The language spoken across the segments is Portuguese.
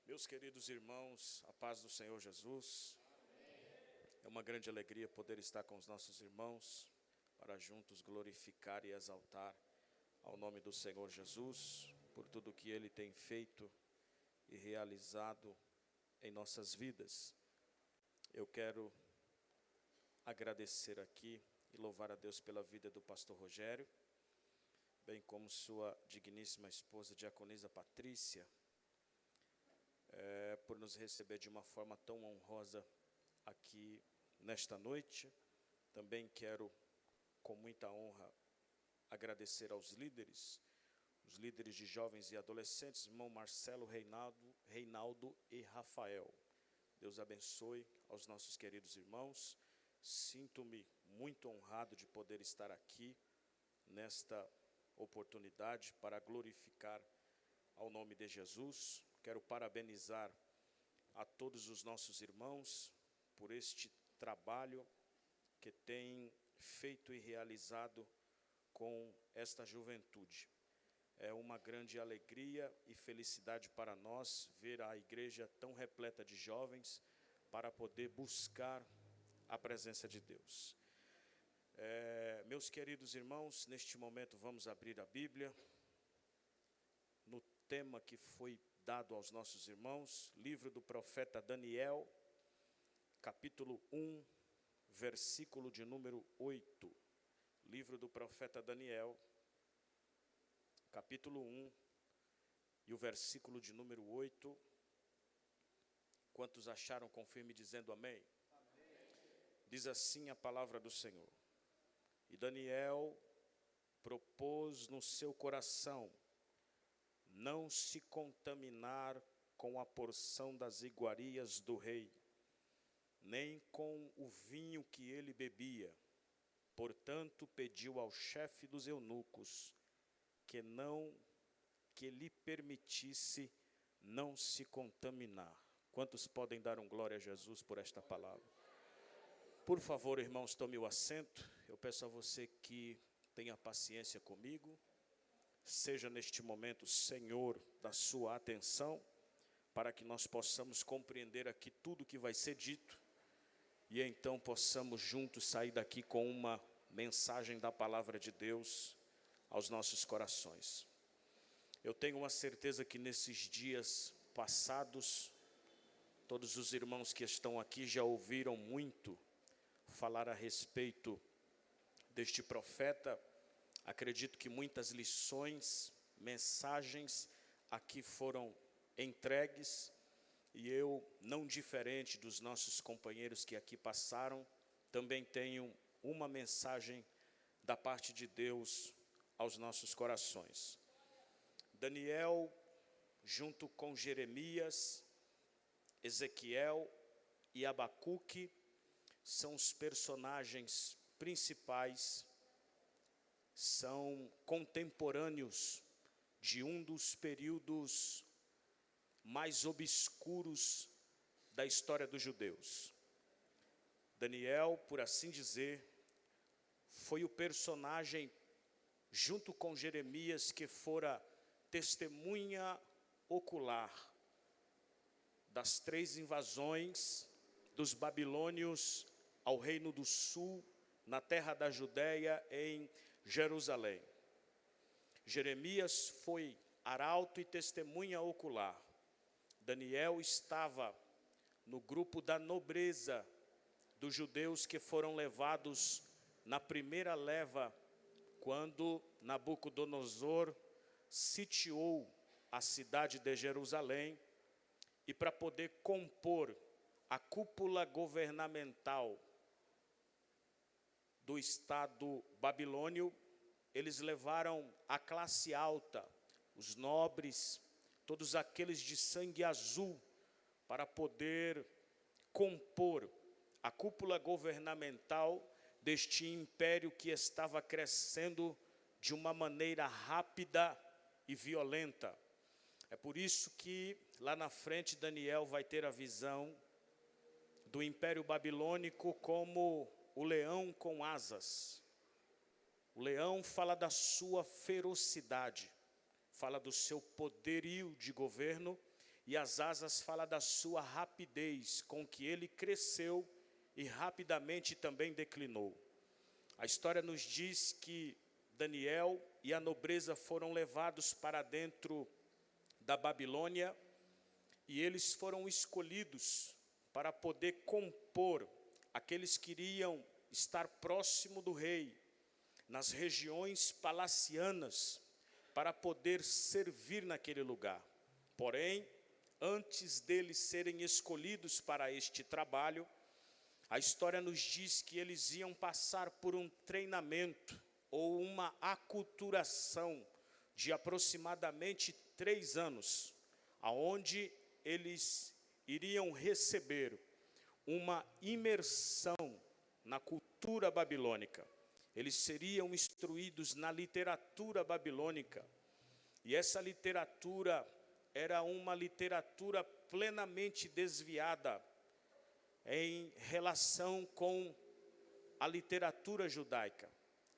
Meus queridos irmãos, a paz do Senhor Jesus. É uma grande alegria poder estar com os nossos irmãos para juntos glorificar e exaltar ao nome do Senhor Jesus por tudo que Ele tem feito e realizado em nossas vidas. Eu quero agradecer aqui e louvar a Deus pela vida do pastor Rogério, bem como sua digníssima esposa, diaconisa Patrícia, por nos receber de uma forma tão honrosa aqui nesta noite. Também quero, com muita honra, agradecer aos líderes, os líderes de jovens e adolescentes, irmão Marcelo, Reinaldo e Rafael. Deus abençoe aos nossos queridos irmãos. Sinto-me muito honrado de poder estar aqui nesta oportunidade para glorificar ao nome de Jesus. Quero parabenizar a todos os nossos irmãos por este trabalho que têm feito e realizado com esta juventude. É uma grande alegria e felicidade para nós ver a igreja tão repleta de jovens para poder buscar a presença de Deus. Meus queridos irmãos, neste momento vamos abrir a Bíblia no tema que foi dado aos nossos irmãos, livro do profeta Daniel, capítulo 1, versículo de número 8. Livro do profeta Daniel, capítulo 1, e o versículo de número 8. Quantos acharam, confirme dizendo amém. Amém. Diz assim a palavra do Senhor. E Daniel propôs no seu coração não se contaminar com a porção das iguarias do rei, nem com o vinho que ele bebia. Portanto, pediu ao chefe dos eunucos que lhe permitisse não se contaminar. Quantos podem dar um glória a Jesus por esta palavra? Por favor, irmãos, tome o assento. Eu peço a você que tenha paciência comigo. Seja neste momento senhor da sua atenção, para que nós possamos compreender aqui tudo que vai ser dito, e então possamos juntos sair daqui com uma mensagem da palavra de Deus aos nossos corações. Eu tenho uma certeza que nesses dias passados, todos os irmãos que estão aqui já ouviram muito falar a respeito deste profeta. Acredito que muitas lições, mensagens aqui foram entregues, e eu, não diferente dos nossos companheiros que aqui passaram, também tenho uma mensagem da parte de Deus aos nossos corações. Daniel, junto com Jeremias, Ezequiel e Abacuque, são os personagens principais, são contemporâneos de um dos períodos mais obscuros da história dos judeus. Daniel, por assim dizer, foi o personagem, junto com Jeremias, que fora testemunha ocular das 3 invasões dos babilônios ao Reino do Sul, na terra da Judéia, em Jerusalém. Jeremias foi arauto e testemunha ocular. Daniel estava no grupo da nobreza dos judeus que foram levados na primeira leva, quando Nabucodonosor sitiou a cidade de Jerusalém, e para poder compor a cúpula governamental do Estado babilônio, eles levaram a classe alta, os nobres, todos aqueles de sangue azul, para poder compor a cúpula governamental deste império que estava crescendo de uma maneira rápida e violenta. É por isso que lá na frente Daniel vai ter a visão do Império Babilônico como o leão com asas. O leão fala da sua ferocidade, fala do seu poderio de governo, e as asas fala da sua rapidez, com que ele cresceu e rapidamente também declinou. A história nos diz que Daniel e a nobreza foram levados para dentro da Babilônia e eles foram escolhidos para poder compor aqueles que iriam estar próximo do rei, nas regiões palacianas, para poder servir naquele lugar. Porém, antes deles serem escolhidos para este trabalho, a história nos diz que eles iam passar por um treinamento ou uma aculturação de aproximadamente 3 anos, aonde eles iriam receber uma imersão na cultura babilônica. Eles seriam instruídos na literatura babilônica. E essa literatura era uma literatura plenamente desviada em relação com a literatura judaica.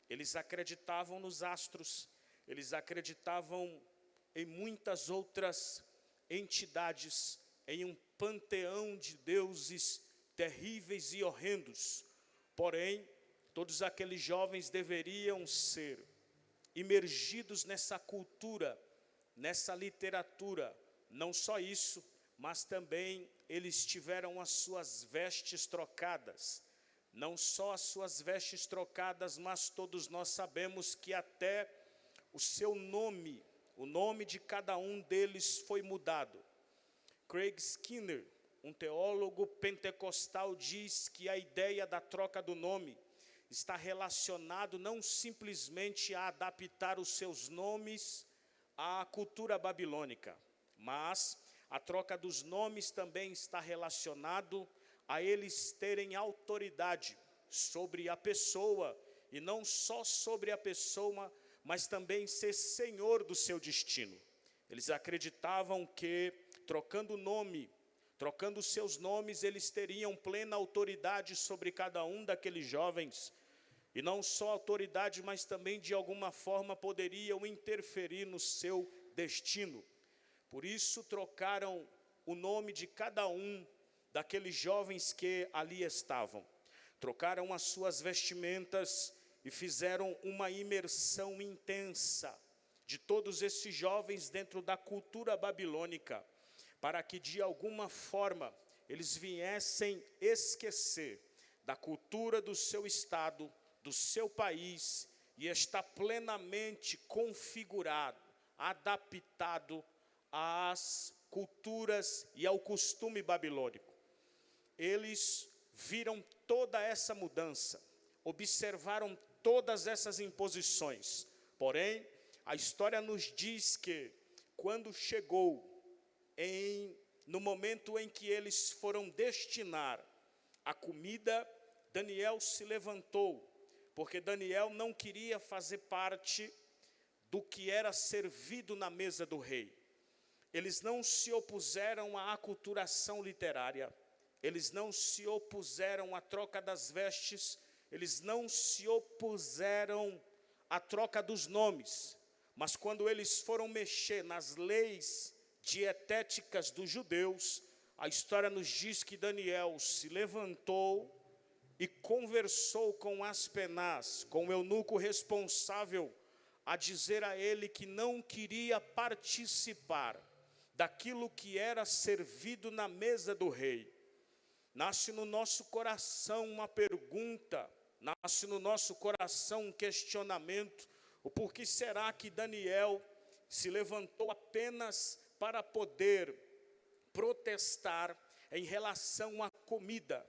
Eles acreditavam nos astros, eles acreditavam em muitas outras entidades, em um panteão de deuses terríveis e horrendos. Porém, todos aqueles jovens deveriam ser imergidos nessa cultura, nessa literatura. Não só isso, mas também eles tiveram as suas vestes trocadas. Não só as suas vestes trocadas, mas todos nós sabemos que até o seu nome, o nome de cada um deles foi mudado. Craig Skinner, um teólogo pentecostal, diz que a ideia da troca do nome está relacionado não simplesmente a adaptar os seus nomes à cultura babilônica, mas a troca dos nomes também está relacionado a eles terem autoridade sobre a pessoa, e não só sobre a pessoa, mas também ser senhor do seu destino. Eles acreditavam que, trocando o nome, trocando seus nomes, eles teriam plena autoridade sobre cada um daqueles jovens. E não só autoridade, mas também de alguma forma poderiam interferir no seu destino. Por isso trocaram o nome de cada um daqueles jovens que ali estavam. Trocaram as suas vestimentas e fizeram uma imersão intensa de todos esses jovens dentro da cultura babilônica, para que de alguma forma eles viessem esquecer da cultura do seu estado, do seu país, e estar plenamente configurado, adaptado às culturas e ao costume babilônico. Eles viram toda essa mudança, observaram todas essas imposições. Porém, a história nos diz que quando chegou no momento em que eles foram destinar a comida, Daniel se levantou, porque Daniel não queria fazer parte do que era servido na mesa do rei. Eles não se opuseram à aculturação literária, eles não se opuseram à troca das vestes, eles não se opuseram à troca dos nomes, mas quando eles foram mexer nas leis dietéticas dos judeus, a história nos diz que Daniel se levantou e conversou com Aspenaz, com o eunuco responsável, a dizer a ele que não queria participar daquilo que era servido na mesa do rei. Nasce no nosso coração uma pergunta, nasce no nosso coração um questionamento: o porquê será que Daniel se levantou apenas para poder protestar em relação à comida?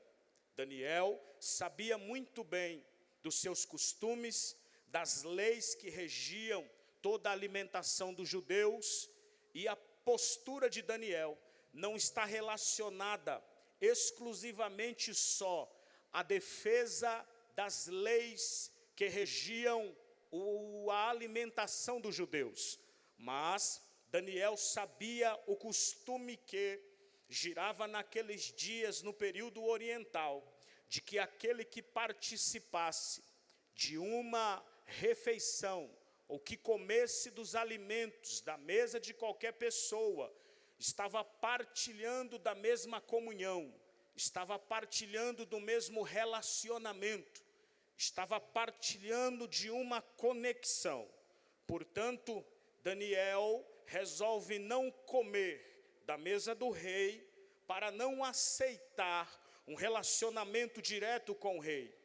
Daniel sabia muito bem dos seus costumes, das leis que regiam toda a alimentação dos judeus, e a postura de Daniel não está relacionada exclusivamente só à defesa das leis que regiam a alimentação dos judeus, mas Daniel sabia o costume que girava naqueles dias no período oriental, de que aquele que participasse de uma refeição, ou que comesse dos alimentos da mesa de qualquer pessoa, estava partilhando da mesma comunhão, estava partilhando do mesmo relacionamento, estava partilhando de uma conexão. Portanto, Daniel resolve não comer da mesa do rei para não aceitar um relacionamento direto com o rei.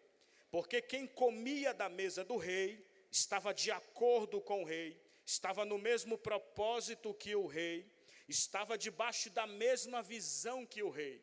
Porque quem comia da mesa do rei estava de acordo com o rei, estava no mesmo propósito que o rei, estava debaixo da mesma visão que o rei.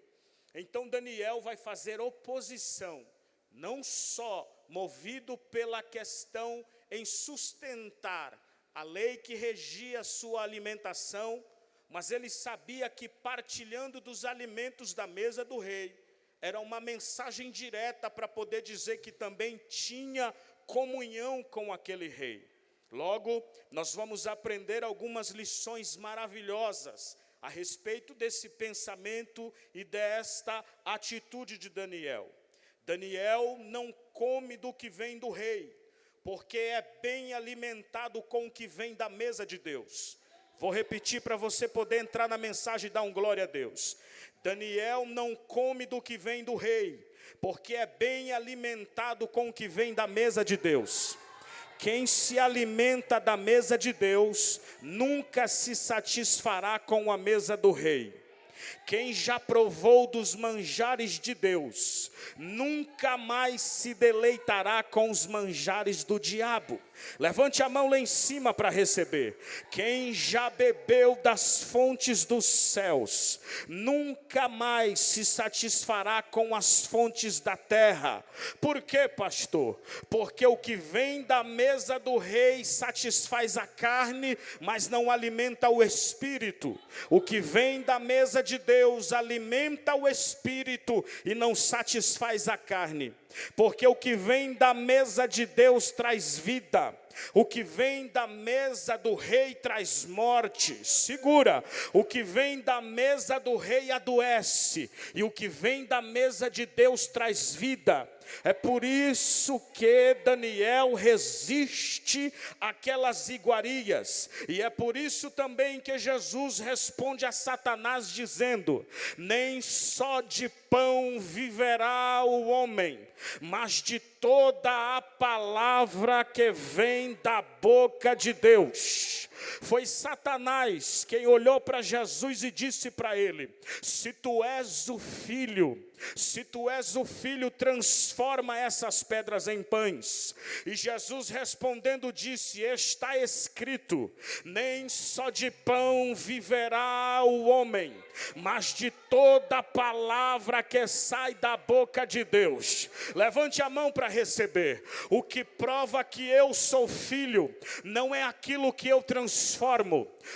Então Daniel vai fazer oposição, não só movido pela questão em sustentar a lei que regia sua alimentação, mas ele sabia que partilhando dos alimentos da mesa do rei, era uma mensagem direta para poder dizer que também tinha comunhão com aquele rei. Logo, nós vamos aprender algumas lições maravilhosas a respeito desse pensamento e desta atitude de Daniel. Daniel não come do que vem do rei, porque é bem alimentado com o que vem da mesa de Deus. Vou repetir para você poder entrar na mensagem e dar um glória a Deus. Daniel não come do que vem do rei, porque é bem alimentado com o que vem da mesa de Deus. Quem se alimenta da mesa de Deus, nunca se satisfará com a mesa do rei. Quem já provou dos manjares de Deus, nunca mais se deleitará com os manjares do diabo. Levante a mão lá em cima para receber. Quem já bebeu das fontes dos céus, nunca mais se satisfará com as fontes da terra. Por quê, pastor? Porque o que vem da mesa do rei satisfaz a carne, mas não alimenta o espírito. O que vem da mesa de Deus alimenta o espírito e não satisfaz a carne. Porque o que vem da mesa de Deus traz vida, o que vem da mesa do rei traz morte. Segura, o que vem da mesa do rei adoece, e o que vem da mesa de Deus traz vida. É por isso que Daniel resiste àquelas iguarias, e é por isso também que Jesus responde a Satanás dizendo: nem só de pão viverá o homem, mas de toda a palavra que vem da boca de Deus. Foi Satanás quem olhou para Jesus e disse para ele: se tu és o filho, transforma essas pedras em pães. E Jesus respondendo disse: está escrito, nem só de pão viverá o homem, mas de toda a palavra que sai da boca de Deus. Levante a mão para receber. O que prova que eu sou filho não é aquilo que eu transformo.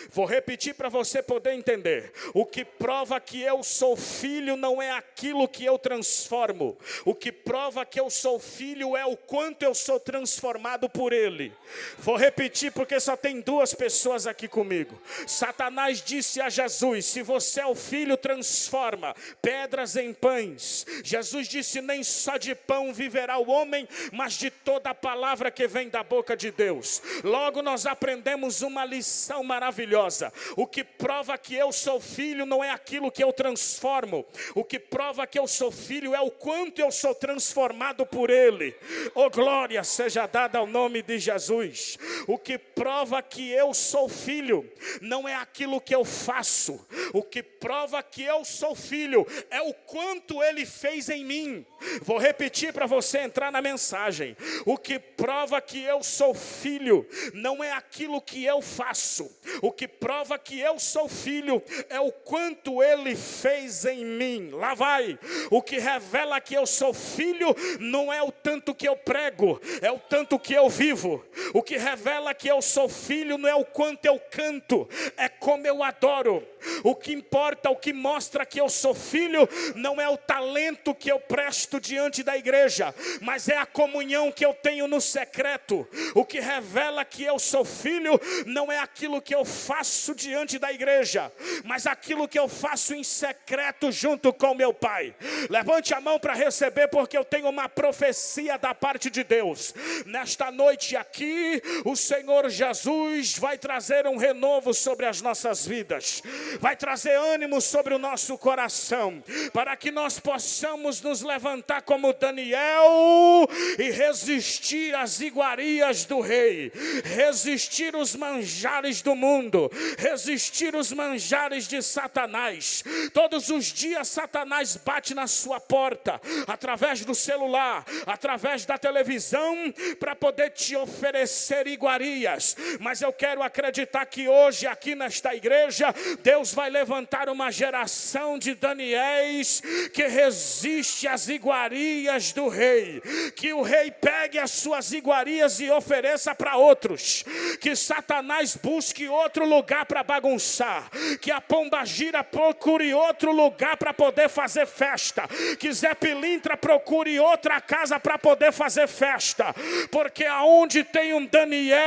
Vou repetir para você poder entender. O que prova que eu sou filho não é aquilo que eu transformo. O que prova que eu sou filho é o quanto eu sou transformado por ele. Vou repetir porque só tem duas pessoas aqui comigo. Satanás disse a Jesus: se você é o filho, transforma pedras em pães. Jesus disse: nem só de pão viverá o homem, mas de toda a palavra que vem da boca de Deus. Logo nós aprendemos uma lição maravilhosa. O que prova que eu sou filho não é aquilo que eu transformo. O que prova que eu sou filho é o quanto eu sou transformado por ele. Oh, glória seja dada ao nome de Jesus. O que prova que eu sou filho não é aquilo que eu faço. O que prova que eu sou filho é o quanto ele fez em mim. Vou repetir para você entrar na mensagem. O que prova que eu sou filho não é aquilo que eu faço. O que prova que eu sou filho é o quanto ele fez em mim. Lá vai. O que revela que eu sou filho não é o tanto que eu prego, é o tanto que eu vivo. O que revela que eu sou filho não é o quanto eu canto, é como eu adoro. O que importa, o que mostra que eu sou filho não é o talento que eu presto diante da igreja, mas é a comunhão que eu tenho no secreto. O que revela que eu sou filho não é aquilo que eu faço diante da igreja, mas aquilo que eu faço em secreto junto com meu Pai. Levante a mão para receber, porque eu tenho uma profecia da parte de Deus. Nesta noite aqui, o Senhor Jesus vai trazer um renovo sobre as nossas vidas. vai trazer ânimo sobre o nosso coração, para que nós possamos nos levantar como Daniel e resistir às iguarias do rei, resistir os manjares do mundo, resistir os manjares de Satanás. Todos os dias Satanás bate na sua porta, através do celular, através da televisão, para poder te oferecer iguarias. Mas eu quero acreditar que hoje aqui nesta igreja, Deus vai levantar uma geração de Daniéis que resiste às iguarias do rei, que o rei pegue as suas iguarias e ofereça para outros, que Satanás busque outro lugar para bagunçar, que a pombagira procure outro lugar para poder fazer festa, que Zé Pilintra procure outra casa para poder fazer festa, porque aonde tem um Daniel,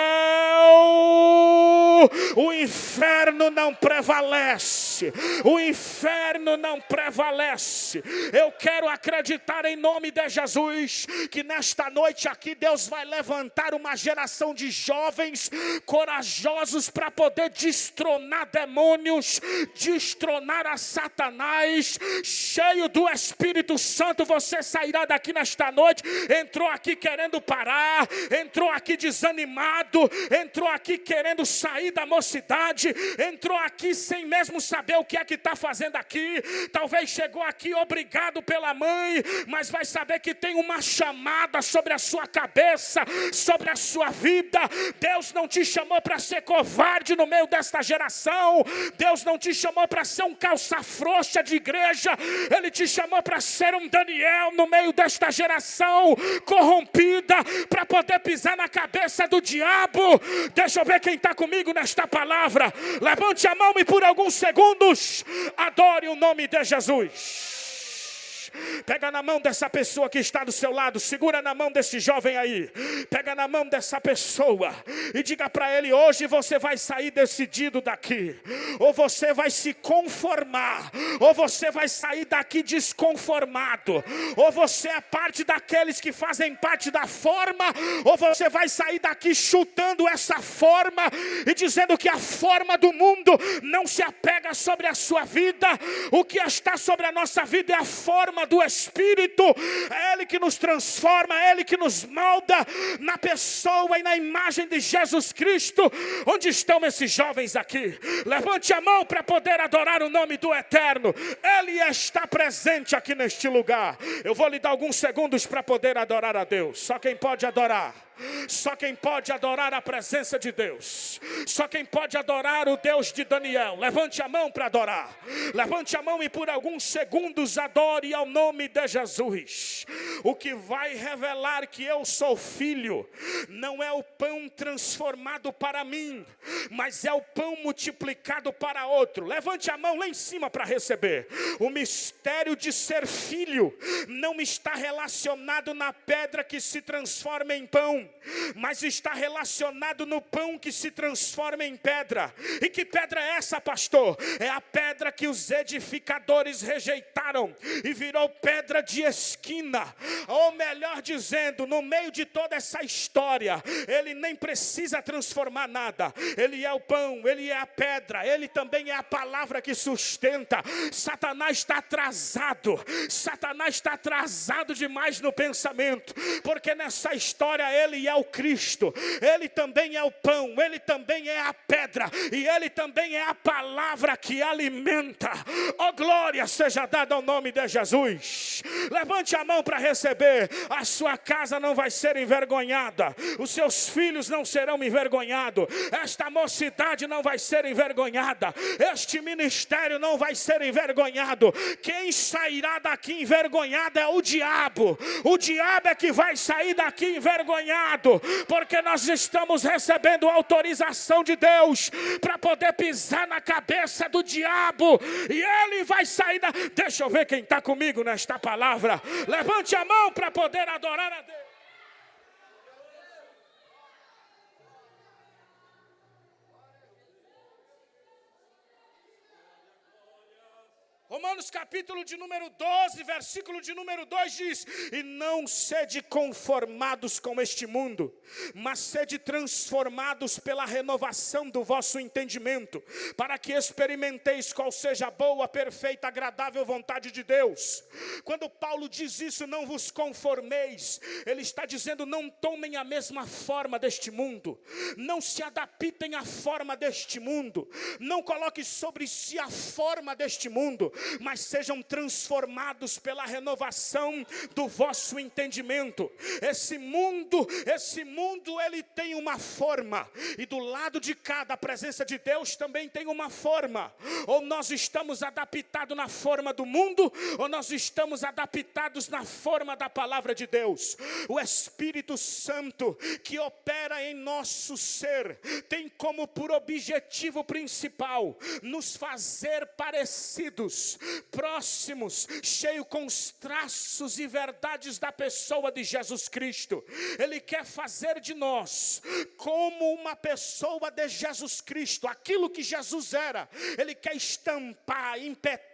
o inferno não prevalece, o inferno não prevalece. Eu quero acreditar em nome de Jesus, que nesta noite aqui Deus vai levantar uma geração de jovens corajosos para poder destronar demônios, destronar a Satanás. Cheio do Espírito Santo, você sairá daqui nesta noite. Entrou aqui querendo parar, entrou aqui desanimado, entrou aqui querendo sair da mocidade, entrou aqui sem mesmo saber o que é que está fazendo aqui. Talvez chegou aqui obrigado pela mãe, mas vai saber que tem uma chamada sobre a sua cabeça, sobre a sua vida. Deus não te chamou para ser covarde no meio desta geração. Deus não te chamou para ser um calça frouxa de igreja. Ele te chamou para ser um Daniel no meio desta geração corrompida, para poder pisar na cabeça do diabo. Deixa eu ver quem está comigo nesta palavra. Levante a mão e por alguns segundos adore o nome de Jesus. Pega na mão dessa pessoa que está do seu lado, segura na mão desse jovem aí, pega na mão dessa pessoa e diga para ele: hoje você vai sair decidido daqui, ou você vai se conformar, ou você vai sair daqui desconformado, ou você é parte daqueles que fazem parte da forma, ou você vai sair daqui chutando essa forma e dizendo que a forma do mundo não se apega sobre a sua vida. O que está sobre a nossa vida é a forma do Espírito. É Ele que nos transforma, é Ele que nos molda na pessoa e na imagem de Jesus Cristo. Onde estão esses jovens aqui? Levante a mão para poder adorar o nome do Eterno. Ele está presente aqui neste lugar. Eu vou lhe dar alguns segundos para poder adorar a Deus. Só quem pode adorar. Só quem pode adorar a presença de Deus, só quem pode adorar o Deus de Daniel. Levante a mão para adorar, levante a mão e por alguns segundos adore ao nome de Jesus. O que vai revelar que eu sou filho não é o pão transformado para mim, mas é o pão multiplicado para outro. Levante a mão lá em cima para receber. O mistério de ser filho não está relacionado na pedra que se transforma em pão, mas está relacionado no pão que se transforma em pedra. E que pedra é essa, pastor? É a pedra que os edificadores rejeitaram e virou pedra de esquina. Ou melhor dizendo, no meio de toda essa história, ele nem precisa transformar nada. Ele é o pão, ele é a pedra, ele também é a palavra que sustenta. Satanás está atrasado. Satanás está atrasado demais no pensamento, porque nessa história ele é o Cristo, ele também é o pão, ele também é a pedra, e ele também é a palavra que alimenta. Oh, glória seja dada ao nome de Jesus. Levante a mão para receber. A sua casa não vai ser envergonhada, os seus filhos não serão envergonhados, esta mocidade não vai ser envergonhada, este ministério não vai ser envergonhado. Quem sairá daqui envergonhado é o diabo. O diabo é que vai sair daqui envergonhado, porque nós estamos recebendo autorização de Deus para poder pisar na cabeça do diabo, e ele vai sair da... Deixa eu ver quem está comigo nesta palavra. Levante a mão para poder adorar a Deus. Romanos capítulo de número 12, versículo de número 2 diz: e não sede conformados com este mundo, mas sede transformados pela renovação do vosso entendimento, para que experimenteis qual seja a boa, perfeita, agradável vontade de Deus. Quando Paulo diz isso, não vos conformeis, ele está dizendo: não tomem a mesma forma deste mundo, não se adaptem à forma deste mundo, não coloquem sobre si a forma deste mundo, mas sejam transformados pela renovação do vosso entendimento. Esse mundo ele tem uma forma, e do lado de cá da presença de Deus também tem uma forma. Ou nós estamos adaptados na forma do mundo, ou nós estamos adaptados na forma da palavra de Deus. O Espírito Santo que opera em nosso ser tem como por objetivo principal nos fazer parecidos, próximos, cheio com os traços e verdades da pessoa de Jesus Cristo. Ele quer fazer de nós como uma pessoa de Jesus Cristo, aquilo que Jesus era. Ele quer estampar, impetrar.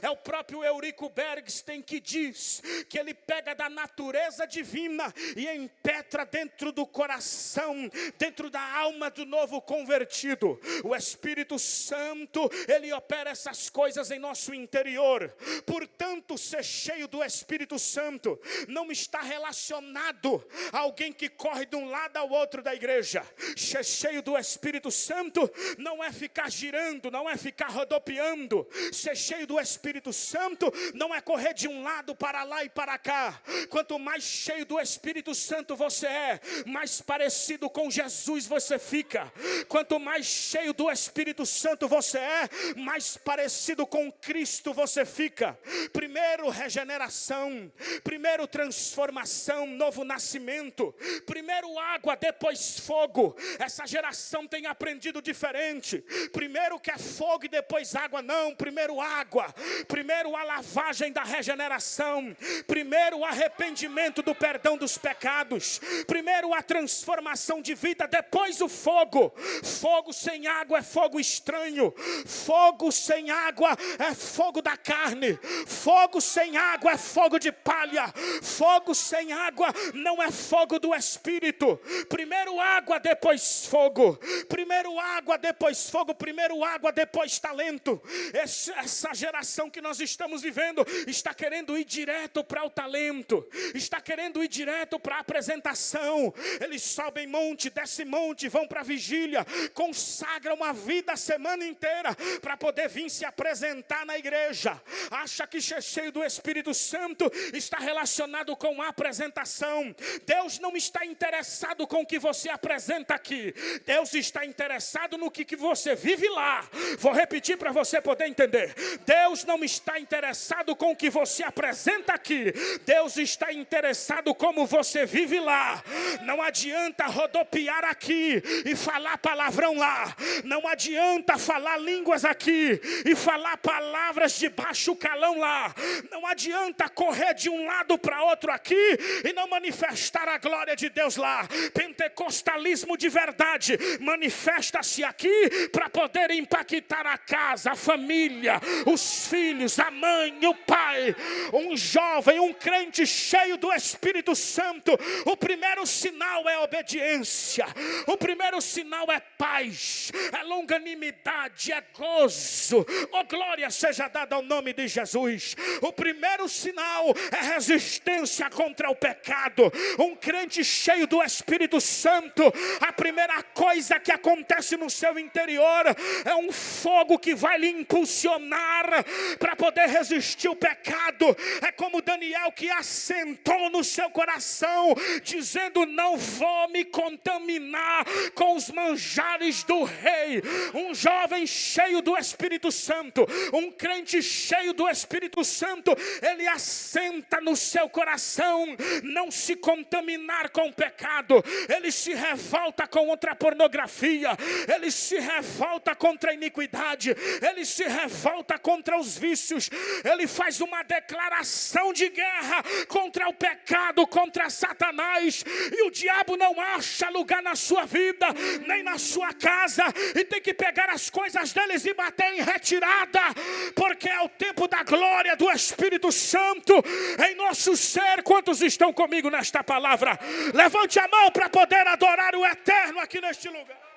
É o próprio Eurico Bergsten que diz que ele pega da natureza divina e impetra dentro do coração, dentro da alma do novo convertido. O Espírito Santo, ele opera essas coisas em nosso interior. Portanto, ser cheio do Espírito Santo não está relacionado a alguém que corre de um lado ao outro da igreja. Ser cheio do Espírito Santo não é ficar girando, não é ficar rodopiando. Ser cheio do Espírito Santo não é correr de um lado para lá e para cá. Quanto mais cheio do Espírito Santo você é, mais parecido com Jesus você fica. Quanto mais cheio do Espírito Santo você é, mais parecido com Cristo você fica. Primeiro regeneração, primeiro transformação, novo nascimento, primeiro água, depois fogo. Essa geração tem aprendido diferente. Primeiro quer fogo e depois água. Não, primeiro água, primeiro a lavagem da regeneração, primeiro o arrependimento do perdão dos pecados, primeiro a transformação de vida, depois o fogo. Fogo sem água é fogo estranho, fogo sem água é fogo da carne, fogo sem água é fogo de palha, fogo sem água não é fogo do Espírito. Primeiro água, depois fogo, primeiro água, depois fogo, primeiro água, depois talento. Essa geração que nós estamos vivendo está querendo ir direto para o talento, está querendo ir direto para a apresentação. Eles sobem monte, descem monte, vão para a vigília, consagram a vida a semana inteira para poder vir se apresentar na igreja. Acha que ser cheio do Espírito Santo está relacionado com a apresentação. Deus não está interessado com o que você apresenta aqui. Deus está interessado no que você vive lá. Vou repetir para você poder entender. Deus não está interessado com o que você apresenta aqui. Deus está interessado como você vive lá. Não adianta rodopiar aqui e falar palavrão lá. Não adianta falar línguas aqui e falar palavras de baixo calão lá. Não adianta correr de um lado para outro aqui e não manifestar a glória de Deus lá. Pentecostalismo de verdade manifesta-se aqui para poder impactar a casa, a família, os filhos, a mãe, o pai. Um jovem, um crente cheio do Espírito Santo, o primeiro sinal é obediência, o primeiro sinal é paz, é longanimidade, é gozo. Oh, glória seja dada ao nome de Jesus. O primeiro sinal é resistência contra o pecado. Um crente cheio do Espírito Santo, a primeira coisa que acontece no seu interior é um fogo que vai lhe impulsionar para poder resistir o pecado. É como Daniel, que assentou no seu coração, dizendo: não vou me contaminar com os manjares do rei. Um jovem cheio do Espírito Santo, um crente cheio do Espírito Santo, ele assenta no seu coração não se contaminar com o pecado. Ele se revolta contra a pornografia, ele se revolta contra a iniquidade, ele se revolta luta contra os vícios, ele faz uma declaração de guerra contra o pecado, contra Satanás, e o diabo não acha lugar na sua vida, nem na sua casa, e tem que pegar as coisas deles e bater em retirada, porque é o tempo da glória do Espírito Santo em nosso ser. Quantos estão comigo nesta palavra? Levante a mão para poder adorar o Eterno aqui neste lugar.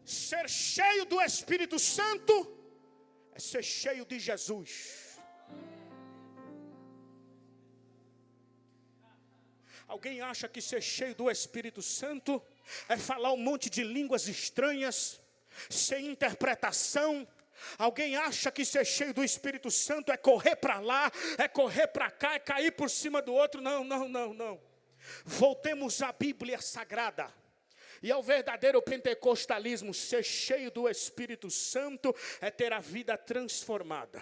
Ser cheio do Espírito Santo é ser cheio de Jesus. Alguém acha que ser cheio do Espírito Santo é falar um monte de línguas estranhas, sem interpretação? Alguém acha que ser cheio do Espírito Santo é correr para lá, é correr para cá, é cair por cima do outro? Não, não, não, não. Voltemos à Bíblia Sagrada e ao verdadeiro pentecostalismo. Ser cheio do Espírito Santo é ter a vida transformada,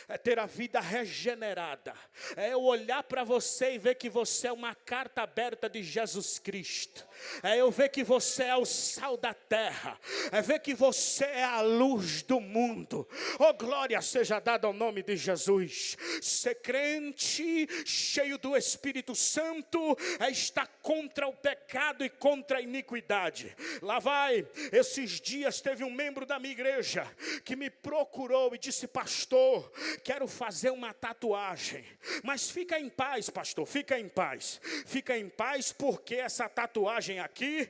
é ter a vida regenerada, é eu olhar para você e ver que você é uma carta aberta de Jesus Cristo, é eu ver que você é o sal da terra, é ver que você é a luz do mundo. Oh, glória seja dada ao nome de Jesus. Ser crente, cheio do Espírito Santo, é estar contra o pecado e contra a iniquidade. Lá vai, esses dias teve um membro da minha igreja que me procurou e disse: pastor, quero fazer uma tatuagem. Mas fica em paz, pastor, fica em paz. Fica em paz, porque essa tatuagem aqui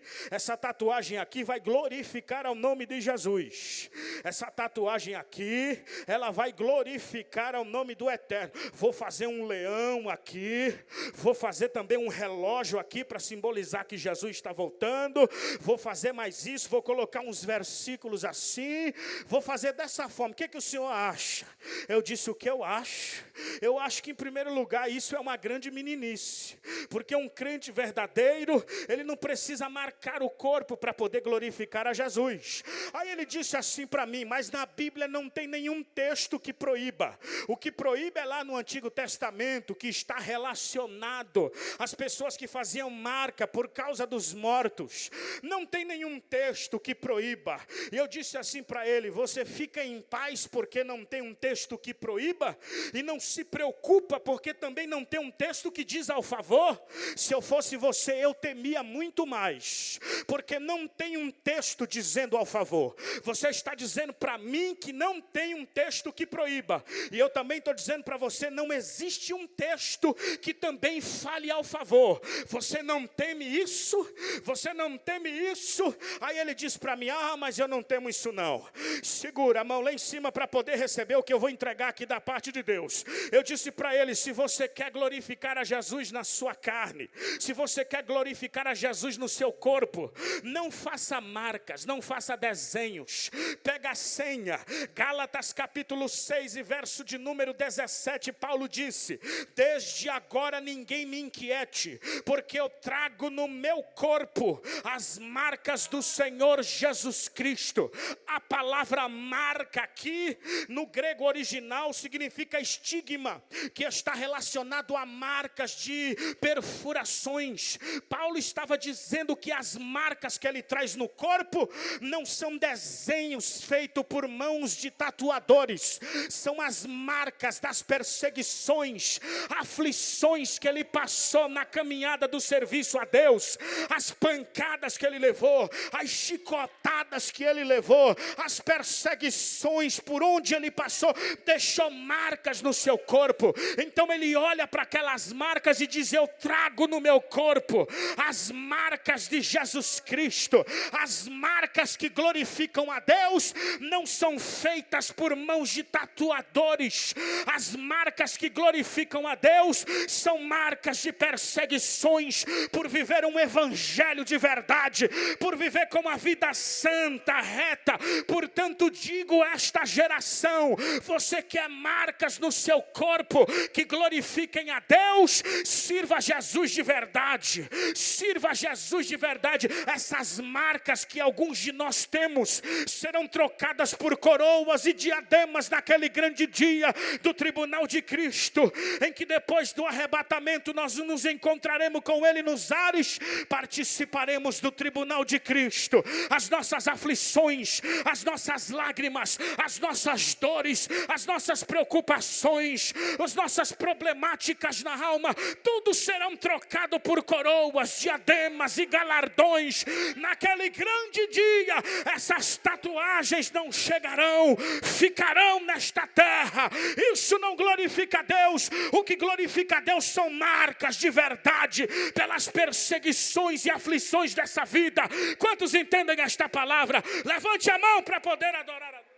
vai glorificar ao nome de Jesus. Essa tatuagem aqui, ela vai glorificar ao nome do Eterno. Vou fazer um leão aqui, vou fazer também um relógio aqui para simbolizar que Jesus está voltando. Vou fazer mais isso, vou colocar uns versículos assim, vou fazer dessa forma. O que o senhor acha? Eu disse: o que eu acho? Eu acho que, em primeiro lugar, isso é uma grande meninice, porque um crente verdadeiro, ele não precisa marcar o corpo para poder glorificar a Jesus. Aí ele disse assim para mim: mas na Bíblia não tem nenhum texto que proíba. O que proíbe é lá no Antigo Testamento, que está relacionado às pessoas que faziam marca por causa dos mortos. Não tem nenhum texto que proíba. E eu disse assim para ele: você fica em paz porque não tem um texto que proíba, e não se preocupa porque também não tem um texto que diz ao favor? Se eu fosse você, eu temia muito mais, porque não tem um texto dizendo ao favor. Você está dizendo para mim que não tem um texto que proíba, e eu também estou dizendo para você: não existe um texto que também fale ao favor. Você não teme isso? Você não teme isso? Aí ele disse para mim: ah, mas eu não temo isso não. Segura a mão lá em cima para poder receber o que eu vou entregar aqui da parte de Deus. Eu disse para ele: se você quer glorificar a Jesus na sua carne, se você quer glorificar a Jesus no seu corpo, não faça marcas, não faça desenhos. Pega a senha. Gálatas capítulo 6 e verso de número 17, Paulo disse: desde agora ninguém me inquiete, porque eu trago no meu corpo as marcas do Senhor Jesus Cristo. A palavra marca aqui no grego original significa estigma, que está relacionado a marcas de perfurações. Paulo estava dizendo que as marcas que ele traz no corpo não são desenhos feitos por mãos de tatuadores, são as marcas das perseguições, aflições que ele passou na caminhada do serviço a Deus, as pancadas que ele levou, as chicotadas que ele levou, as perseguições por onde ele passou, deixou marcas no seu corpo. Então ele olha para aquelas marcas e diz: eu trago no meu corpo as marcas de Jesus Cristo. As marcas que glorificam a Deus não são feitas por mãos de tatuadores. As marcas que glorificam a Deus são marcas de perseguições por viver um evangelho de verdade, por viver com uma vida santa, santa, reta. Portanto, digo a esta geração: você quer marcas no seu corpo que glorifiquem a Deus? Sirva a Jesus de verdade. Sirva a Jesus de verdade. Essas marcas que alguns de nós temos serão trocadas por coroas e diademas naquele grande dia do tribunal de Cristo, em que depois do arrebatamento nós nos encontraremos com Ele nos ares, participaremos do tribunal de Cristo. As nossas aflições, as nossas lágrimas, as nossas dores, as nossas preocupações, as nossas problemáticas na alma, tudo serão trocado por coroas, diademas e galardões. Naquele grande dia, essas tatuagens não chegarão, ficarão nesta terra. Isso não glorifica a Deus. O que glorifica a Deus são marcas de verdade pelas perseguições e aflições dessa vida. Quantos entendem esta palavra? Levante a mão para poder adorar a Deus.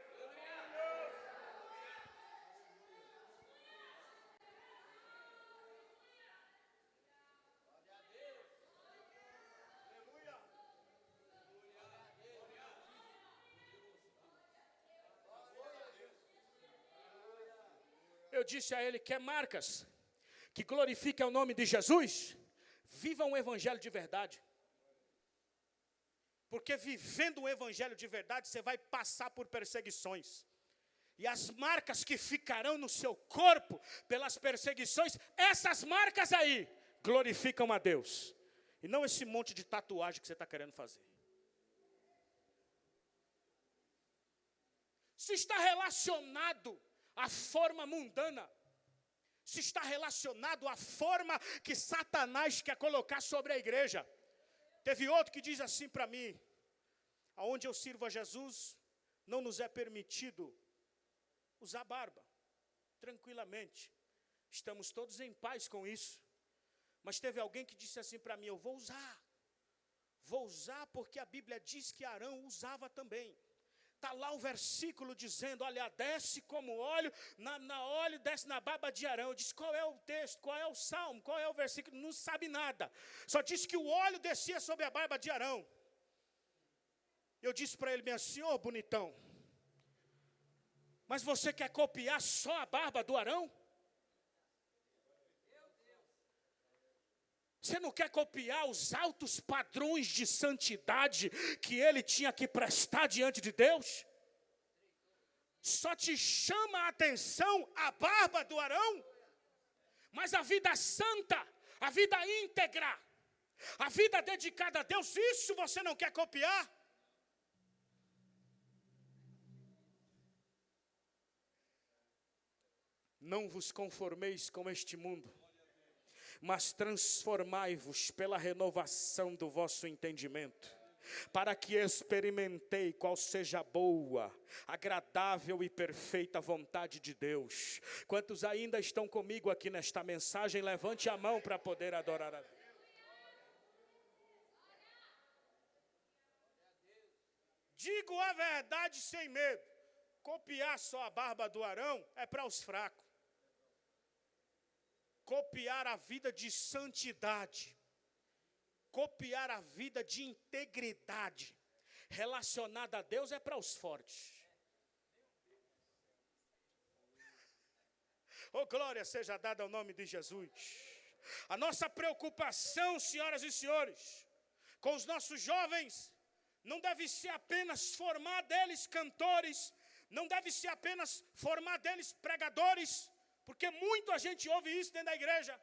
Eu disse a ele: quer marcas que glorifiquem o nome de Jesus? Viva um evangelho de verdade. Porque vivendo um evangelho de verdade, você vai passar por perseguições. E as marcas que ficarão no seu corpo pelas perseguições, essas marcas aí glorificam a Deus. E não esse monte de tatuagem que você está querendo fazer. Se está relacionado à forma mundana, se está relacionado à forma que Satanás quer colocar sobre a igreja. Teve outro que diz assim para mim: aonde eu sirvo a Jesus, não nos é permitido usar barba. Tranquilamente, estamos todos em paz com isso. Mas teve alguém que disse assim para mim: eu vou usar porque a Bíblia diz que Arão usava também. Está lá o versículo dizendo: olha, desce como óleo, óleo desce na barba de Arão. Eu disse: qual é o texto, qual é o salmo, qual é o versículo? Não sabe nada. Só disse que o óleo descia sobre a barba de Arão. Eu disse para ele bem assim: ô bonitão, mas você quer copiar só a barba do Arão? Você não quer copiar os altos padrões de santidade que ele tinha que prestar diante de Deus? Só te chama a atenção a barba do Arão? Mas a vida santa, a vida íntegra, a vida dedicada a Deus, isso você não quer copiar? Não vos conformeis com este mundo, mas transformai-vos pela renovação do vosso entendimento, para que experimentei qual seja a boa, agradável e perfeita vontade de Deus. Quantos ainda estão comigo aqui nesta mensagem? Levante a mão para poder adorar a Deus. Digo a verdade sem medo: copiar só a barba do Arão é para os fracos. Copiar a vida de santidade, copiar a vida de integridade relacionada a Deus é para os fortes. Oh, glória seja dada ao nome de Jesus. A nossa preocupação, senhoras e senhores, com os nossos jovens, não deve ser apenas formar deles cantores, não deve ser apenas formar deles pregadores, porque muita gente ouve isso dentro da igreja.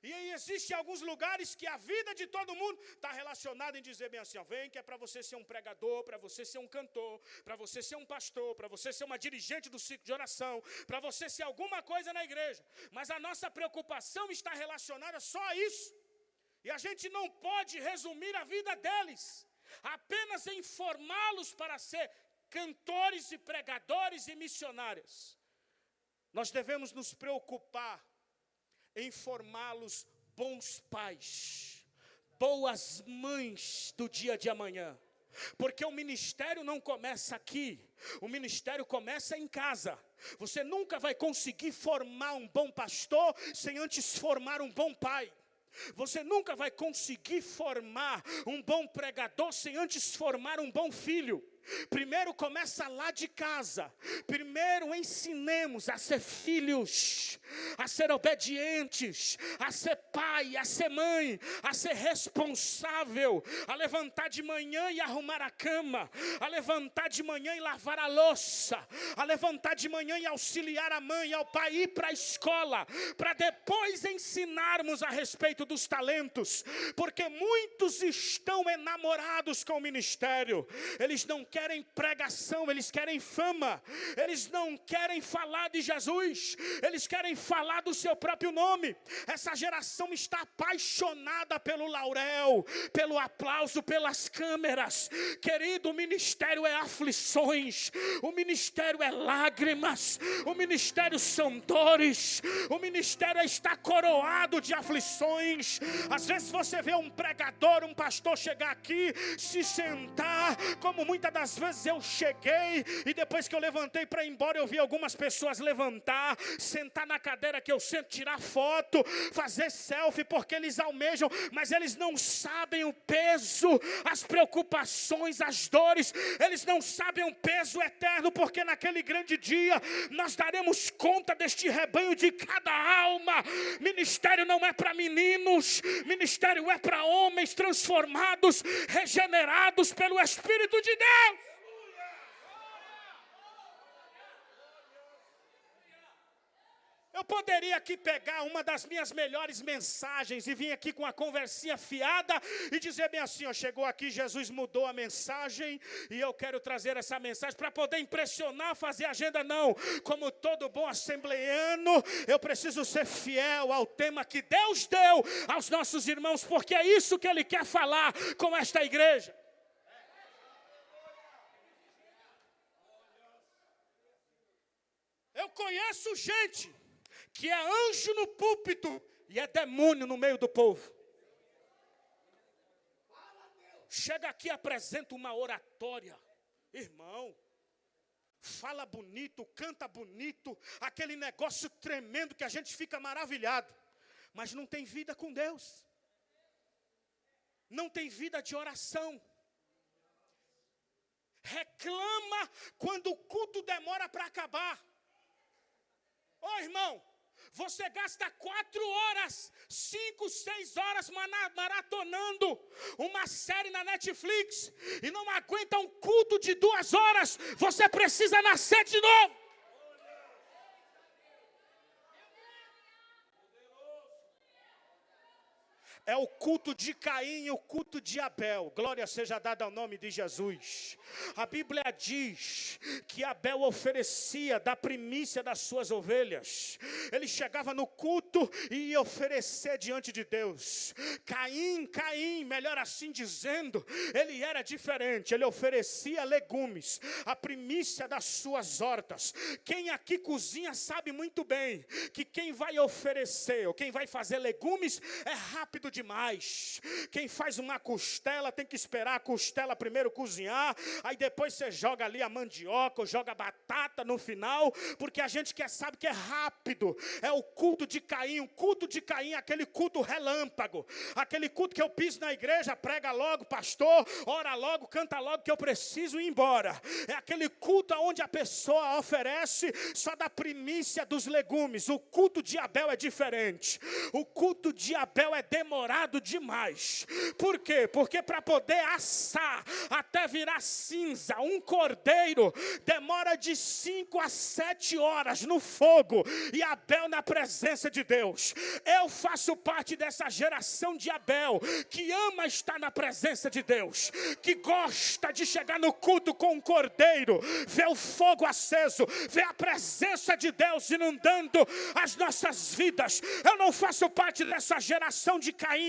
E aí existem alguns lugares que a vida de todo mundo está relacionada em dizer bem assim: ó, vem que é para você ser um pregador, para você ser um cantor, para você ser um pastor, para você ser uma dirigente do ciclo de oração, para você ser alguma coisa na igreja. Mas a nossa preocupação está relacionada só a isso. E a gente não pode resumir a vida deles apenas em formá-los para ser cantores e pregadores e missionários. Nós devemos nos preocupar em formá-los bons pais, boas mães do dia de amanhã. Porque o ministério não começa aqui, o ministério começa em casa. Você nunca vai conseguir formar um bom pastor sem antes formar um bom pai. Você nunca vai conseguir formar um bom pregador sem antes formar um bom filho. Primeiro começa lá de casa. Primeiro ensinemos a ser filhos, a ser obedientes, a ser pai, a ser mãe, a ser responsável, a levantar de manhã e arrumar a cama, a levantar de manhã e lavar a louça, a levantar de manhã e auxiliar a mãe e ao pai ir para a escola, para depois ensinarmos a respeito dos talentos, porque muitos estão enamorados com o ministério. Eles não querem pregação, eles querem fama, eles não querem falar de Jesus, eles querem falar do seu próprio nome. Essa geração está apaixonada pelo laurel, pelo aplauso, pelas câmeras. Querido, o ministério é aflições, o ministério é lágrimas, o ministério são dores, o ministério está coroado de aflições. Às vezes você vê um pregador, um pastor chegar aqui, se sentar, como muitas das vezes eu cheguei, e depois que eu levantei para ir embora, eu vi algumas pessoas levantar, sentar na cadeira que eu sento, tirar foto, fazer selfie, porque eles almejam, mas eles não sabem o peso, as preocupações, as dores, eles não sabem o peso eterno, porque naquele grande dia, nós daremos conta deste rebanho de cada alma. Ministério não é para meninos, ministério é para homens transformados, regenerados pelo Espírito de Deus. Eu poderia aqui pegar uma das minhas melhores mensagens e vir aqui com a conversinha fiada e dizer bem assim, ó, chegou aqui, Jesus mudou a mensagem e eu quero trazer essa mensagem para poder impressionar, fazer agenda. Não, como todo bom assembleiano, eu preciso ser fiel ao tema que Deus deu aos nossos irmãos, porque é isso que Ele quer falar com esta igreja. Eu conheço gente que é anjo no púlpito e é demônio no meio do povo. Chega aqui e apresenta uma oratória. Irmão, fala bonito, canta bonito, aquele negócio tremendo que a gente fica maravilhado. Mas não tem vida com Deus. Não tem vida de oração. Reclama quando o culto demora para acabar. Ô irmão, você gasta 4 horas, 5, 6 horas maratonando uma série na Netflix e não aguenta um culto de 2 horas, você precisa nascer de novo. É o culto de Caim e o culto de Abel. Glória seja dada ao nome de Jesus. A Bíblia diz que Abel oferecia da primícia das suas ovelhas. Ele chegava no culto e ia oferecer diante de Deus. Caim, melhor assim dizendo, ele era diferente. Ele oferecia legumes, a primícia das suas hortas. Quem aqui cozinha sabe muito bem que quem vai oferecer ou quem vai fazer legumes é rápido demais. Quem faz uma costela tem que esperar a costela primeiro cozinhar, aí depois você joga ali a mandioca ou joga a batata no final, porque a gente sabe que é rápido. É o culto de Caim. O culto de Caim é aquele culto relâmpago, aquele culto que eu piso na igreja, prega logo, pastor, ora logo, canta logo que eu preciso ir embora. É aquele culto onde a pessoa oferece só da primícia dos legumes. O culto de Abel é diferente. O culto de Abel é demorado demais. Por quê? Porque para poder assar até virar cinza um cordeiro demora de 5 a 7 horas no fogo, e Abel na presença de Deus. Eu faço parte dessa geração de Abel que ama estar na presença de Deus, que gosta de chegar no culto com um cordeiro, ver o fogo aceso, ver a presença de Deus inundando as nossas vidas. Eu não faço parte dessa geração de Caim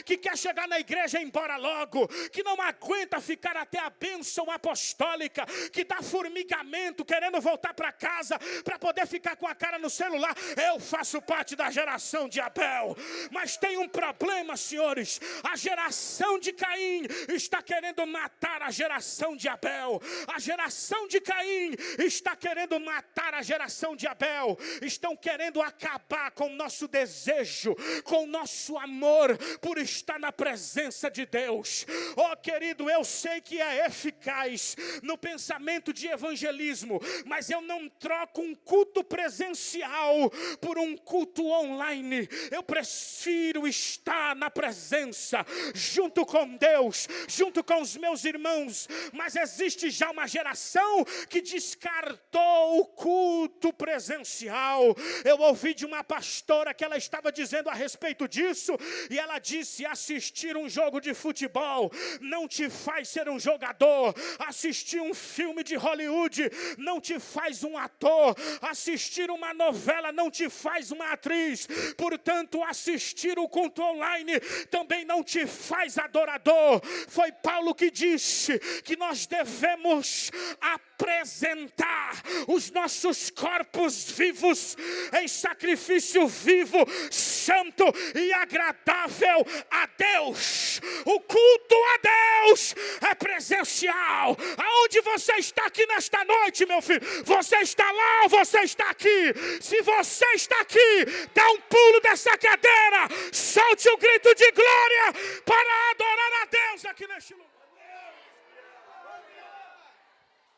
que quer chegar na igreja e ir embora logo, que não aguenta ficar até a bênção apostólica, que dá formigamento, querendo voltar para casa, para poder ficar com a cara no celular. Eu faço parte da geração de Abel. Mas tem um problema, senhores. A geração de Caim está querendo matar a geração de Abel. A geração de Caim está querendo matar a geração de Abel. Estão querendo acabar com o nosso desejo, com o nosso amor por estar na presença de Deus. Oh, querido, eu sei que é eficaz no pensamento de evangelismo, mas eu não troco um culto presencial por um culto online. Eu prefiro estar na presença, junto com Deus, junto com os meus irmãos. Mas existe já uma geração que descartou o culto presencial. Eu ouvi de uma pastora que ela estava dizendo a respeito disso, e ela disse: assistir um jogo de futebol não te faz ser um jogador. Assistir um filme de Hollywood não te faz um ator. Assistir uma novela não te faz uma atriz. Portanto, assistir o culto online também não te faz adorador. Foi Paulo que disse que nós devemos apresentar os nossos corpos vivos em sacrifício vivo, santo e agradável a Deus. O culto a Deus é presencial. Aonde você está aqui nesta noite, meu filho? Você está lá ou você está aqui? Se você está aqui, dá um pulo dessa cadeira, solte o grito de glória para adorar a Deus aqui neste lugar.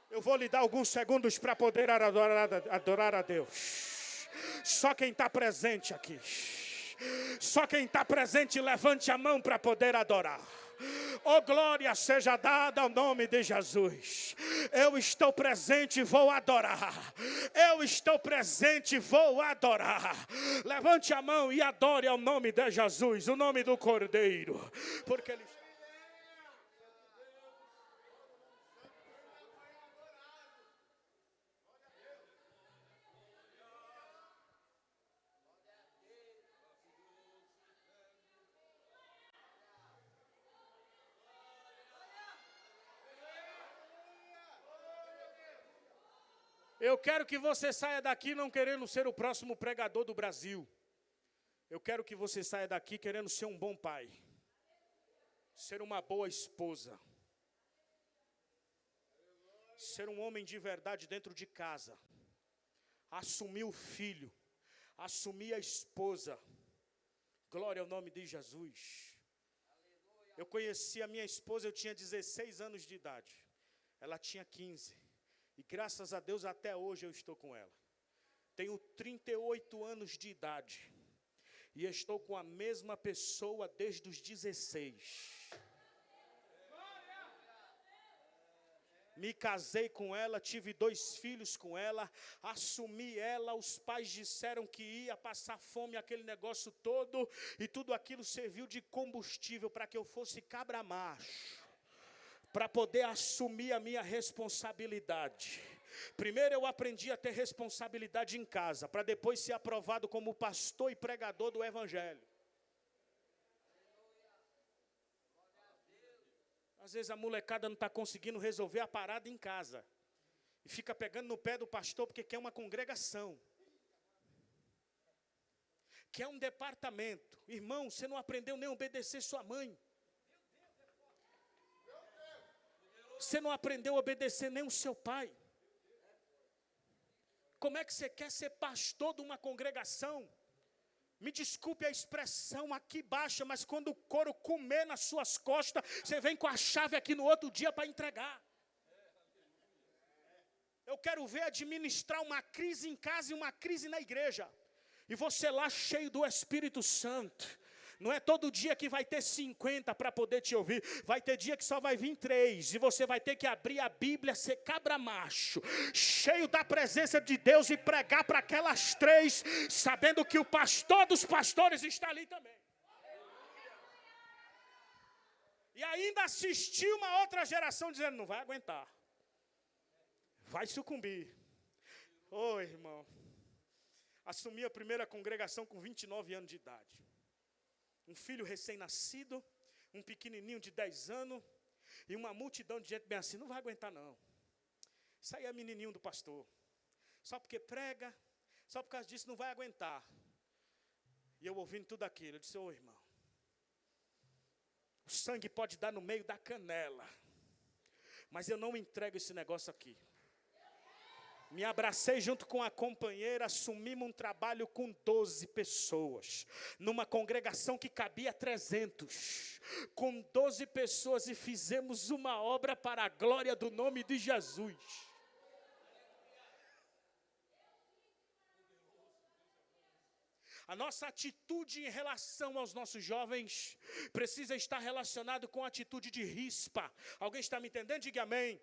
Eu vou lhe dar alguns segundos para poder adorar a Deus. Só quem está presente aqui. Só quem está presente, levante a mão para poder adorar. Oh, glória seja dada ao nome de Jesus. Eu estou presente e vou adorar. Eu estou presente e vou adorar. Levante a mão e adore ao nome de Jesus, o nome do Cordeiro. Porque Ele... Eu quero que você saia daqui não querendo ser o próximo pregador do Brasil. Eu quero que você saia daqui querendo ser um bom pai. Ser uma boa esposa. Ser um homem de verdade dentro de casa. Assumir o filho. Assumir a esposa. Glória ao nome de Jesus. Eu conheci a minha esposa, eu tinha 16 anos de idade. Ela tinha 15. E graças a Deus até hoje eu estou com ela. Tenho 38 anos de idade. E estou com a mesma pessoa desde os 16. Me casei com ela, tive 2 filhos com ela, assumi ela, os pais disseram que ia passar fome, aquele negócio todo, e tudo aquilo serviu de combustível para que eu fosse cabra macho. Para poder assumir a minha responsabilidade. Primeiro eu aprendi a ter responsabilidade em casa, para depois ser aprovado como pastor e pregador do Evangelho. Às vezes a molecada não está conseguindo resolver a parada em casa. E fica pegando no pé do pastor porque quer uma congregação. Quer um departamento. Irmão, você não aprendeu nem a obedecer sua mãe. Você não aprendeu a obedecer nem o seu pai. Como é que você quer ser pastor de uma congregação? Me desculpe a expressão aqui baixa, mas quando o couro comer nas suas costas, você vem com a chave aqui no outro dia para entregar. Eu quero ver administrar uma crise em casa e uma crise na igreja. E você lá cheio do Espírito Santo. Não é todo dia que vai ter 50 para poder te ouvir. Vai ter dia que só vai vir 3. E você vai ter que abrir a Bíblia, ser cabra macho, cheio da presença de Deus e pregar para aquelas 3, sabendo que o pastor dos pastores está ali também. E ainda assistir uma outra geração dizendo, não vai aguentar. Vai sucumbir. Ô, irmão. Assumi a primeira congregação com 29 anos de idade. Um filho recém-nascido, um pequenininho de 10 anos. E uma multidão de gente bem assim, não vai aguentar não. Isso aí é menininho do pastor. Só porque prega, só por causa disso não vai aguentar. E eu ouvindo tudo aquilo, eu disse, ô irmão, o sangue pode dar no meio da canela, mas eu não entrego esse negócio aqui. Me abracei junto com a companheira, assumimos um trabalho com 12 pessoas, numa congregação que cabia 300, com 12 pessoas, e fizemos uma obra para a glória do nome de Jesus. A nossa atitude em relação aos nossos jovens precisa estar relacionado com a atitude de rispa. Alguém está me entendendo? Diga amém.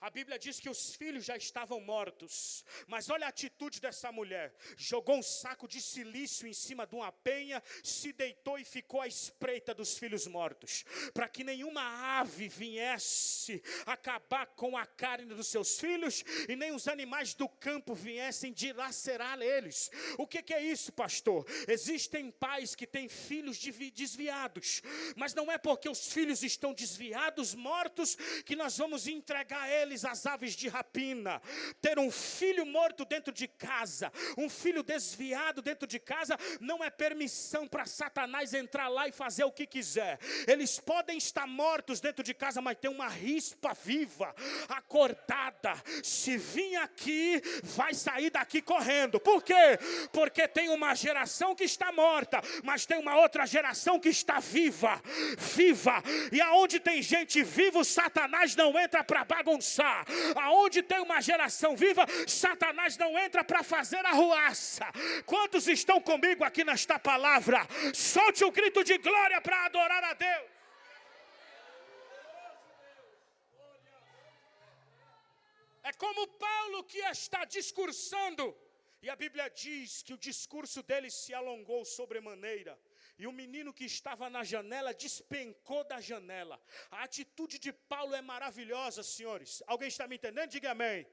A Bíblia diz que os filhos já estavam mortos, mas olha a atitude dessa mulher. Jogou um saco de silício em cima de uma penha, se deitou e ficou à espreita dos filhos mortos, para que nenhuma ave viesse acabar com a carne dos seus filhos, e nem os animais do campo viessem dilacerar eles. O que é isso, pastor? Existem pais que têm filhos desviados, mas não é porque os filhos estão desviados, mortos, que nós vamos entregar eles às aves de rapina. Ter um filho morto dentro de casa, um filho desviado dentro de casa, não é permissão para Satanás entrar lá e fazer o que quiser. Eles podem estar mortos dentro de casa, mas tem uma rispa viva, acordada. Se vir aqui, vai sair daqui correndo. Por quê? Porque tem uma geração que está morta, mas tem uma outra geração que está viva. Viva. E aonde tem gente viva, o Satanás não entra para bagunçar. Aonde tem uma geração viva, Satanás não entra para fazer arruaça. Quantos estão comigo aqui nesta palavra? Solte o grito de glória para adorar a Deus. É como Paulo que está discursando, e a Bíblia diz que o discurso dele se alongou sobremaneira. E o menino que estava na janela despencou da janela. A atitude de Paulo é maravilhosa, senhores. Alguém está me entendendo? Diga amém.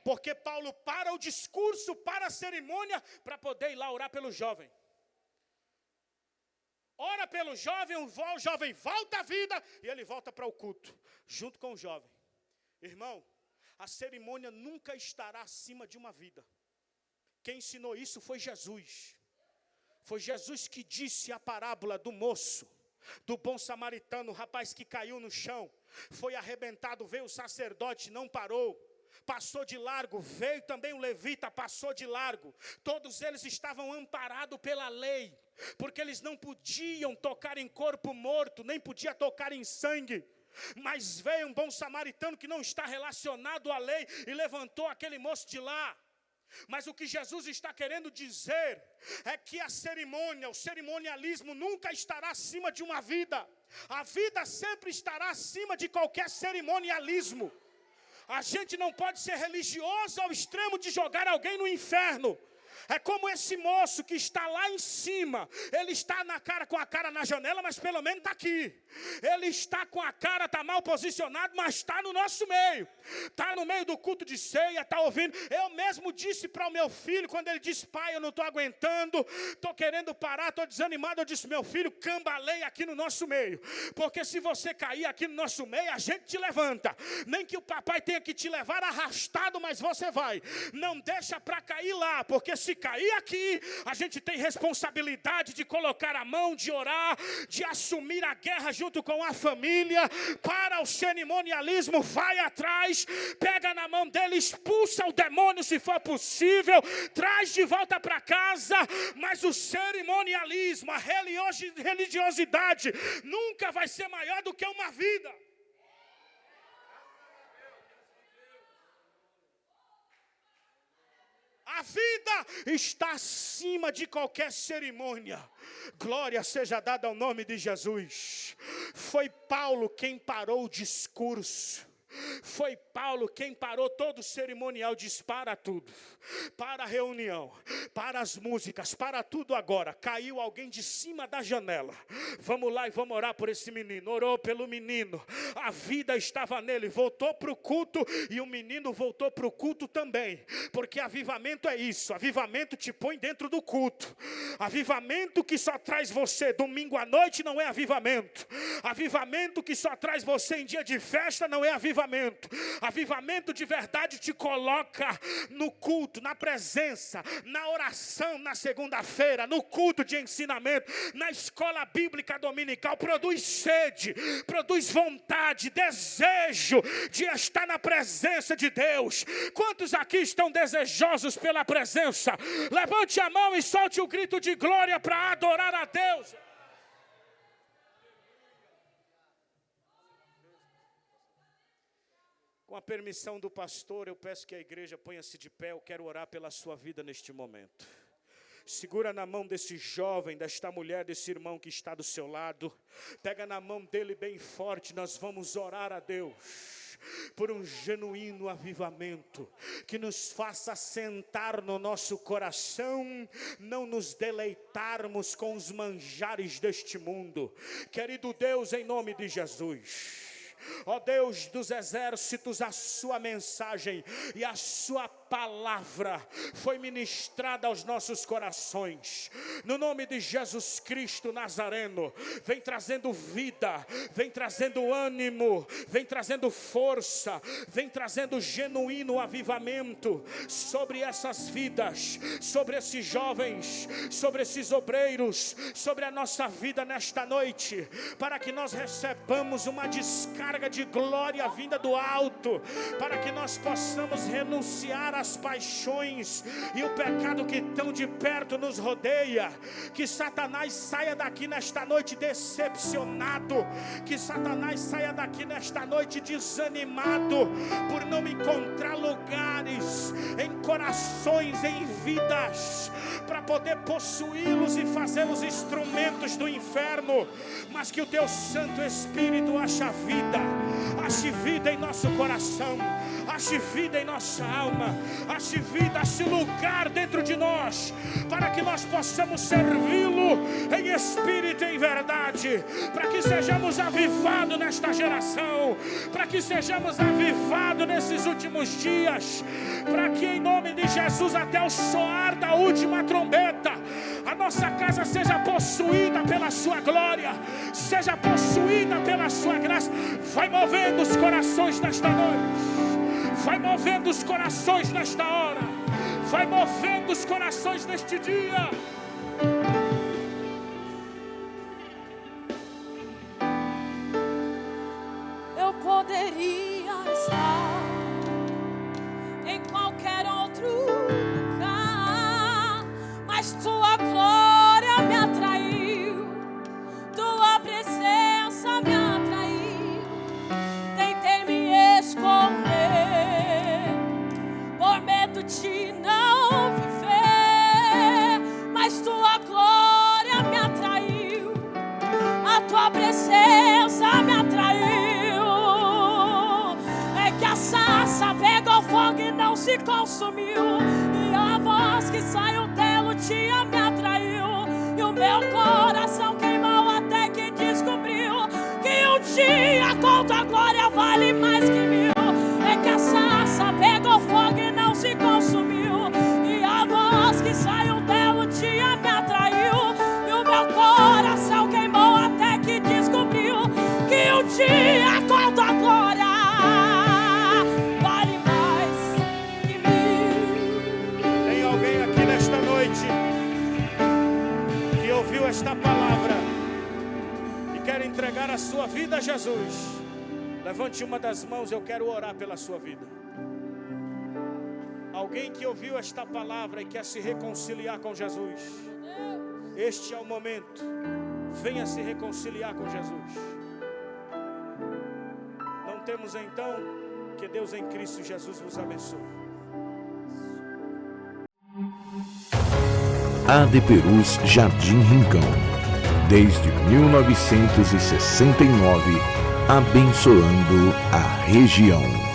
Porque Paulo para o discurso, para a cerimônia, para poder ir lá orar pelo jovem. Ora pelo jovem, o jovem volta à vida e ele volta para o culto, junto com o jovem. Irmão, a cerimônia nunca estará acima de uma vida. Quem ensinou isso foi Jesus. Foi Jesus que disse a parábola do moço, do bom samaritano, o rapaz que caiu no chão, foi arrebentado, veio o sacerdote, não parou, passou de largo, veio também o levita, passou de largo. Todos eles estavam amparados pela lei, porque eles não podiam tocar em corpo morto, nem podia tocar em sangue. Mas veio um bom samaritano que não está relacionado à lei e levantou aquele moço de lá. Mas o que Jesus está querendo dizer é que a cerimônia, o cerimonialismo nunca estará acima de uma vida. A vida sempre estará acima de qualquer cerimonialismo. A gente não pode ser religioso ao extremo de jogar alguém no inferno. É como esse moço que está lá em cima. Ele está com a cara na janela, mas pelo menos está aqui. Ele está com a cara, está mal posicionado, mas está no nosso meio. Está no meio do culto de ceia, está ouvindo. Eu mesmo disse para o meu filho, quando ele disse, pai, eu não estou aguentando, estou querendo parar, estou desanimado. Eu disse, meu filho, cambaleia aqui no nosso meio. Porque se você cair aqui no nosso meio, a gente te levanta. Nem que o papai tenha que te levar arrastado, mas você vai. Não deixa para cair lá, porque se cair aqui, a gente tem responsabilidade de colocar a mão, de orar, de assumir a guerra junto com a família. Para o cerimonialismo, vai atrás, pega na mão dele, expulsa o demônio se for possível, traz de volta para casa. Mas o cerimonialismo, a religiosidade nunca vai ser maior do que uma vida. A vida está acima de qualquer cerimônia. Glória seja dada ao nome de Jesus. Foi Paulo quem parou o discurso. Foi Paulo quem parou todo o cerimonial, diz: para tudo, para a reunião, para as músicas, para tudo agora. Caiu alguém de cima da janela. Vamos lá e vamos orar por esse menino. Orou pelo menino, a vida estava nele, voltou para o culto e o menino voltou para o culto também. Porque avivamento é isso, avivamento te põe dentro do culto. Avivamento que só traz você domingo à noite não é avivamento. Avivamento que só traz você em dia de festa não é avivamento. Avivamento de verdade te coloca no culto, na presença, na oração na segunda-feira, no culto de ensinamento, na escola bíblica dominical. Produz sede, produz vontade, desejo de estar na presença de Deus. Quantos aqui estão desejosos pela presença? Levante a mão e solte o grito de glória para adorar a Deus. Com a permissão do pastor, eu peço que a igreja ponha-se de pé. Eu quero orar pela sua vida neste momento. Segura na mão desse jovem, desta mulher, desse irmão que está do seu lado. Pega na mão dele bem forte. Nós vamos orar a Deus por um genuíno avivamento que nos faça sentar no nosso coração, não nos deleitarmos com os manjares deste mundo. Querido Deus, em nome de Jesus, ó Deus dos exércitos, a sua mensagem e a sua palavra foi ministrada aos nossos corações. No nome de Jesus Cristo Nazareno, vem trazendo vida, vem trazendo ânimo, vem trazendo força, vem trazendo genuíno avivamento sobre essas vidas, sobre esses jovens, sobre esses obreiros, sobre a nossa vida nesta noite, para que nós recebamos uma descarga de glória vinda do alto, para que nós possamos renunciar às paixões e o pecado que tão de perto nos rodeia. Que Satanás saia daqui nesta noite decepcionado, que Satanás saia daqui nesta noite desanimado por não encontrar lugares em corações, em vidas, para poder possuí-los e fazê-los instrumentos do inferno, mas que o teu Santo Espírito ache vida em nosso coração, ache vida em nossa alma, ache vida, ache lugar dentro de nós, para que nós possamos servi-lo em espírito e em verdade, para que sejamos avivados nesta geração, para que sejamos avivados nesses últimos dias, para que em nome de Jesus, até o soar da última trombeta, a nossa casa seja possuída pela sua glória, seja possuída pela sua graça. Vai movendo os corações nesta noite, vai movendo os corações nesta hora, vai movendo os corações neste dia. Eu poderia estar em qualquer outro lugar, mas tua glória me atraiu, tua presença me atraiu. Tentei me esconder por medo de não viver, mas tua glória me atraiu, a tua presença me atraiu. É que a sarça pegou fogo e não se consumiu, e a voz que saiu dela o dia me atraiu, e o meu coração queimou até que descobriu que um dia com tua glória vale mais que mil. É que a sarça pegou fogo e não se consumiu, e a voz que saiu dela o dia me atraiu, e o meu coração queimou até que descobriu que um dia com tua glória vale mais que mil. Tem alguém aqui nesta noite que ouviu esta palavra e quer entregar a sua vida a Jesus? Levante uma das mãos, eu quero orar pela sua vida. Alguém que ouviu esta palavra e quer se reconciliar com Jesus, este é o momento. Venha se reconciliar com Jesus. Não temos então? Que Deus em Cristo Jesus vos abençoe. AD Perus Jardim Rincão, desde 1969, abençoando a região.